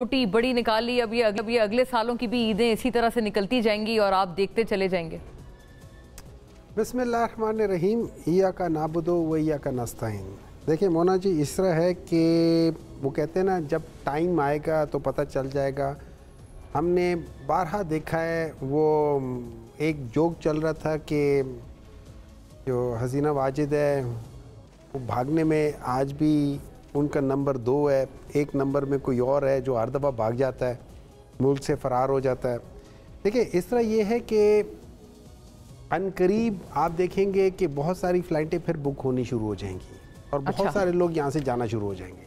छोटी बड़ी निकाल ली। अब ये अगले सालों की भी ईदें इसी तरह से निकलती जाएंगी और आप देखते चले जाएंगे। बिस्मिल्लाहिर्रहमानिर्रहीम, इय्याका नाबुदु व इय्याका नस्तईन। देखिए मोना जी, इस तरह है कि वो कहते हैं ना, जब टाइम आएगा तो पता चल जाएगा। हमने बारहा देखा है, वो एक जोक चल रहा था कि जो हसीना वाजिद है वो भागने में आज भी उनका नंबर 2 है, एक नंबर में कोई और है जो हर दफ़ा भाग जाता है, मुल्क से फ़रार हो जाता है। देखिए इस तरह ये है कि अनकरीब आप देखेंगे कि बहुत सारी फ़्लाइटें फिर बुक होनी शुरू हो जाएंगी और बहुत सारे लोग यहाँ से जाना शुरू हो जाएंगे।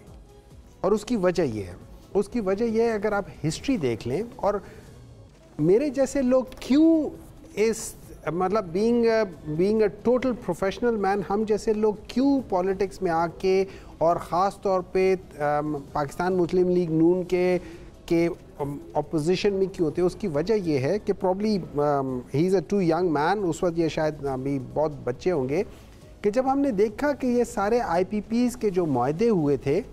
और उसकी वजह ये है, उसकी वजह यह है, अगर आप हिस्ट्री देख लें और मेरे जैसे लोग क्यों इस मतलब being a total professional man, हम जैसे लोग क्यों पॉलिटिक्स में आके और ख़ास तौर पे पाकिस्तान मुस्लिम लीग नून के अपोजिशन में क्यों होते हैं, उसकी वजह यह है कि probably he is a too young man. उस वक्त ये शायद अभी बहुत बच्चे होंगे कि जब हमने देखा कि ये सारे IPPs के जो मुआहदे हुए थे,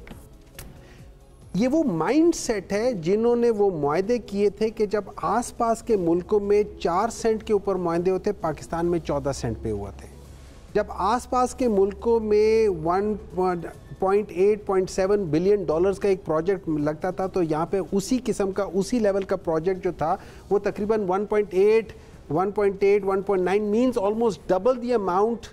ये वो माइंड सेट है जिन्होंने वो मुआहदे किए थे कि जब आसपास के मुल्कों में 4 सेंट के ऊपर मुआहदे होते, पाकिस्तान में 14 सेंट पे हुआ थे। जब आसपास के मुल्कों में 1.8-1.7 बिलियन डॉलर्स का एक प्रोजेक्ट लगता था, तो यहाँ पे उसी किस्म का उसी लेवल का प्रोजेक्ट जो था वो तकरीबन 1.9 means almost double the amount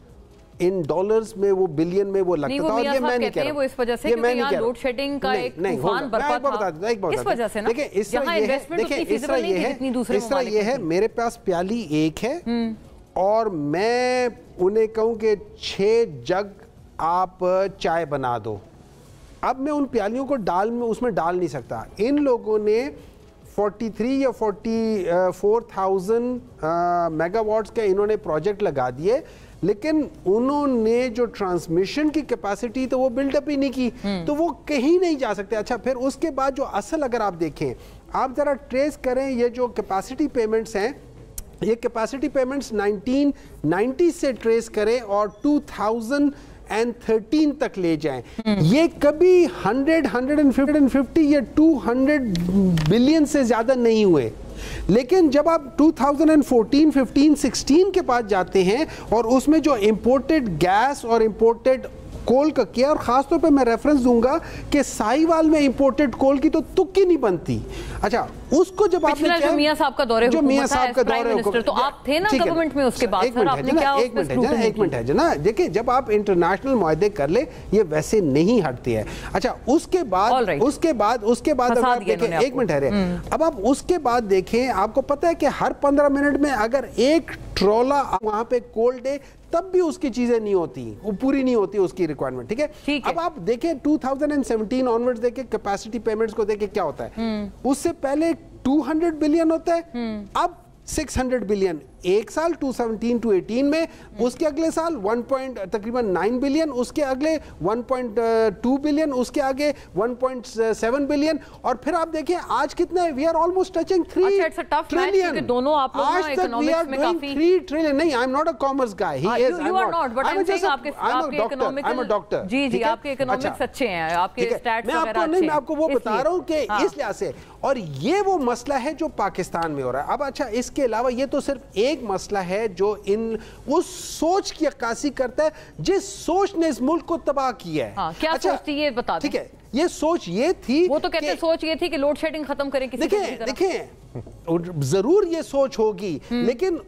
in dollars में, वो बिलियन में वो लगता था। और ये मैं नहीं कह रहा, वो इस वजह से कि यहाँ लोड शेडिंग का एक तूफान बरपा था, इस वजह से ना। देखिए इस तरह ये है, मेरे पास प्याली एक है और मैं उन्हें कहूँ कि 6 जग आप चाय बना दो। अब मैं उन प्यालियों को उसमें डाल नहीं सकता। इन लोगों ने 43 या 44,000 मेगावाट्स के इन्होंने प्रोजेक्ट लगा दिए, लेकिन उन्होंने जो ट्रांसमिशन की कैपेसिटी तो वो बिल्डअप ही नहीं की, तो वो कहीं नहीं जा सकते। अच्छा, फिर उसके बाद जो असल अगर आप देखें, आप ज़रा ट्रेस करें ये जो कैपेसिटी पेमेंट्स हैं, ये कैपेसिटी पेमेंट्स 1990 से ट्रेस करें और 2013 तक ले जाएं, ये कभी 150 या 200 बिलियन से ज़्यादा नहीं हुए। लेकिन जब आप 2014, 15, 16 के पास जाते हैं और उसमें जो इंपोर्टेड गैस और इंपोर्टेड कोल का किया, और ख़ास तौर पे मैं रेफरेंस दूंगा कि साहिवाल में इंपोर्टेड कोल की तो तुक्की नहीं बनती। अच्छा, उसको जब आपने जो मियां साहब का दौरे, जो मियां साहब का दौरे, तो आप थे ना गवर्नमेंट में उसके बाद, एक मिनट है जना, देखिए जब आप इंटरनेशनल मुआहदे कर ले ये वैसे नहीं हटती है। अच्छा, उसके बाद देखें, एक मिनट है, अब आप उसके बाद देखें, आपको पता है कि हर 15 मिनट में अगर एक ट्रॉला वहां पे कोल डे, तब भी उसकी चीजें नहीं होती, वो पूरी नहीं होती उसकी रिक्वायरमेंट। ठीक है, अब आप देखें 2017 ऑनवर्ड्स देखें कैपेसिटी पेमेंट्स को देखें क्या होता है। उससे पहले 200 बिलियन होता है, अब 600 बिलियन एक साल 2017 to 18 में, उसके अगले साल तकरीबन 9 बिलियन, उसके अगले 1.2 बिलियन, उसके आगे 1.7 बिलियन, और फिर आप देखें आज कितना है, we are almost touching 3 trillion. दोनों आप लोग आज तक वी आर डूइंग 3 ट्रिलियन। नहीं, I am not a commerce guy, he is, I am a doctor. जी, आपके इकोनॉमिक्स अच्छे हैं, आपके स्टैट्स वगैरह अच्छे हैं। मैं आपको वो बता रहा हूं कि इस लिहाज से, और ये वो मसला है जो पाकिस्तान में हो रहा है। अब अच्छा, इसके अलावा ये तो सिर्फ एक मसला है जो उस सोच की अक्कासी करता है जिस सोच ने इस मुल्क को तबाह किया है। क्या सोच थी ये बता दें। ठीक है, ये सोच ये थी, वो तो कहते सोच ये थी कि लोड शेडिंग खत्म करें किसी देखिए जरूर ये सोच होगी, लेकिन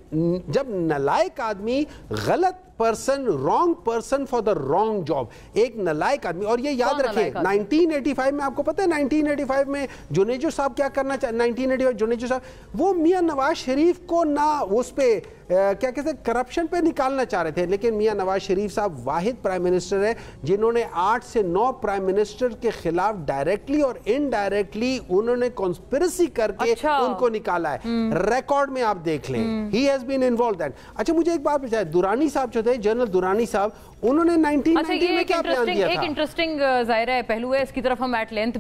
जब नलायक आदमी, गलत person, wrong person for the wrong job, एक नलायक आदमी, और ये याद रखें 1985 में, आपको पता है 1985 में जुनेजो साहब क्या करना चाहे, 1985 जुनेजो साहब वो मियां नवाज शरीफ को ना उस पे क्या कहते हैं करप्शन पे निकालना चाह रहे थे, लेकिन मियां नवाज शरीफ साहब वाहिद प्राइम मिनिस्टर है जिन्होंने 8 से 9 प्राइम मिनिस्टर के खिलाफ डायरेक्टली और इनडायरेक्टली उन्होंने कॉन्स्पिरेसी करके उनको निकाला है। रिकॉर्ड में आप देख लें, he has been involve that. अच्छा, मुझे एक बात पूछा है, दुरानी साहब जो थे, जनरल दुरानी साहब, उन्होंने 1990 में क्या बयान दिया था? एक इंटरेस्टिंग जाहिर है पहलू है, इसकी तरफ हम एट लेंथ